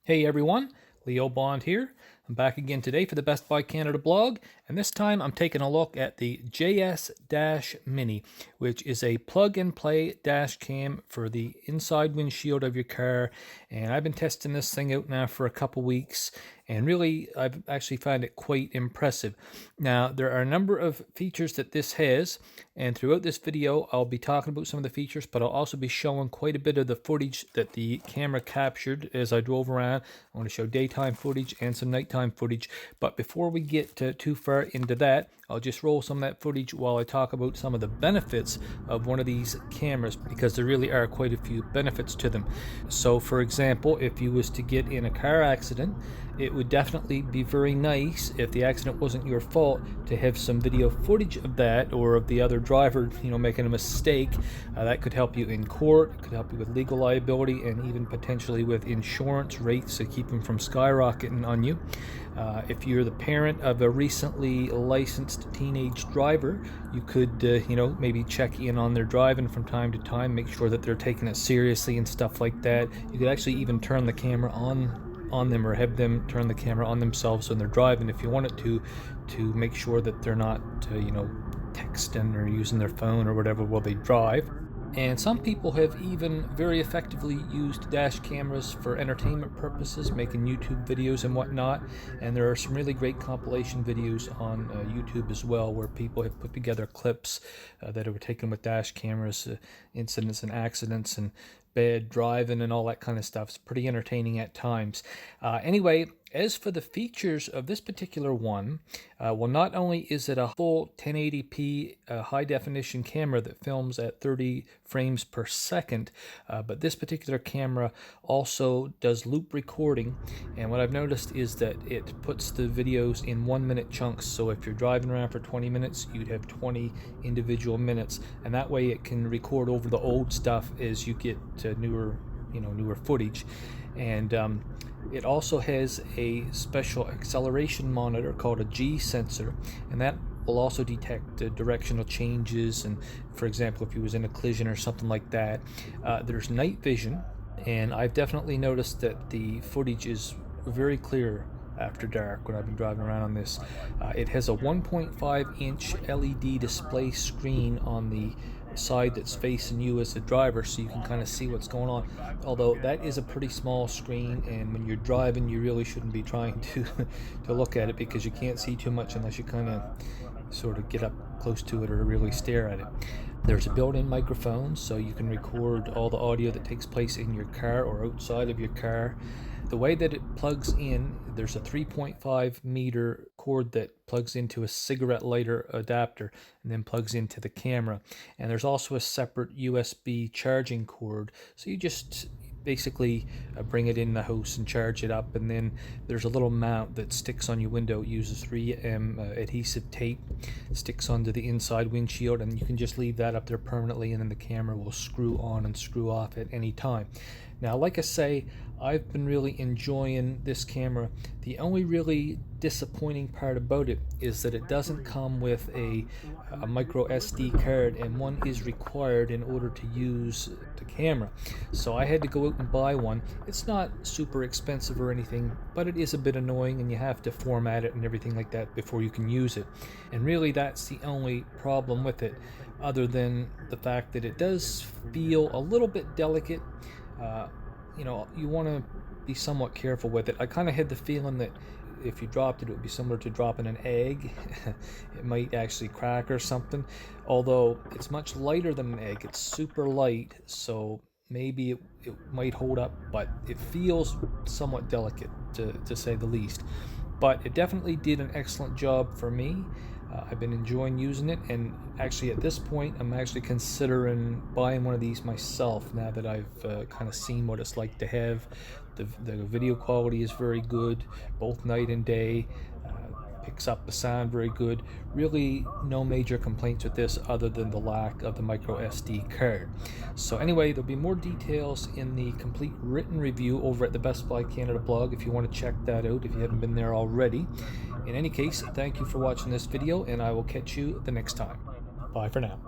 Hey everyone, Leo Bond here. I'm back again today for the Best Buy Canada blog, and this time I'm taking a look at the JS Dash Mini, which is a plug-and-play dash cam for the inside windshield of your car. And I've been testing this thing out now for a couple weeks, and really I've actually found it quite impressive. Now, there are a number of features that this has, and throughout this video I'll be talking about some of the features, but I'll also be showing quite a bit of the footage that the camera captured as I drove around. I want to show daytime footage and some nighttime footage, but before we get too far into that, I'll just roll some of that footage while I talk about some of the benefits of one of these cameras, because there really are quite a few benefits to them. So for example, if you was to get in a car accident, it would definitely be very nice, if the accident wasn't your fault, to have some video footage of that, or of the other driver, making a mistake. That could help you in court, it could help you with legal liability, and even potentially with insurance rates to keep them from skyrocketing on you. If you're the parent of a recently licensed teenage driver, you could, maybe check in on their driving from time to time, make sure that they're taking it seriously and stuff like that. You could actually even turn the camera on them, or have them turn the camera on themselves when they're driving if you wanted to make sure that they're not, texting or using their phone or whatever while they drive. And some people have even very effectively used dash cameras for entertainment purposes, making YouTube videos and whatnot. And there are some really great compilation videos on YouTube as well, where people have put together clips that were taken with dash cameras, incidents and accidents and bad driving and all that kind of stuff. It's pretty entertaining at times. Anyway, as for the features of this particular one, well, not only is it a full 1080p high definition camera that films at 30 frames per second, but this particular camera also does loop recording. And what I've noticed is that it puts the videos in 1-minute chunks. So if you're driving around for 20 minutes, you'd have 20 individual minutes, and that way it can record over the old stuff as you get to newer footage. And it also has a special acceleration monitor called a G sensor, and that will also detect directional changes, and for example, if you was in a collision or something like that. There's night vision, and I've definitely noticed that the footage is very clear after dark when I've been driving around on this. It has a 1.5-inch LED display screen on the side that's facing you as the driver, so you can kind of see what's going on. Although that is a pretty small screen, and when you're driving you really shouldn't be trying to look at it, because you can't see too much unless you kind of sort of get up close to it or really stare at it. There's a built-in microphone, so you can record all the audio that takes place in your car or outside of your car. The way that it plugs in, there's a 3.5 meter cord that plugs into a cigarette lighter adapter and then plugs into the camera. And there's also a separate USB charging cord, so you just basically bring it in the house and charge it up. And then there's a little mount that sticks on your window. It uses 3M adhesive tape, sticks onto the inside windshield, and you can just leave that up there permanently, and then the camera will screw on and screw off at any time. Now, like I say, I've been really enjoying this camera. The only really disappointing part about it is that it doesn't come with a micro SD card, and one is required in order to use the camera. So I had to go out and buy one. It's not super expensive or anything, but it is a bit annoying, and you have to format it and everything like that before you can use it. And really, that's the only problem with it, other than the fact that it does feel a little bit delicate. You want to be somewhat careful with it. I kind of had the feeling that if you dropped it, it would be similar to dropping an egg. It might actually crack or something. Although it's much lighter than an egg. It's super light, so maybe it might hold up, but it feels somewhat delicate, to say the least. But it definitely did an excellent job for me. I've been enjoying using it, and actually at this point I'm actually considering buying one of these myself, now that I've kind of seen what it's like to have. The video quality is very good, both night and day. Picks up the sound very good. Really no major complaints with this, other than the lack of the micro SD card. So anyway, there'll be more details in the complete written review over at the Best Buy Canada blog if you want to check that out, if you haven't been there already. In any case, thank you for watching this video, and I will catch you the next time. Bye for now.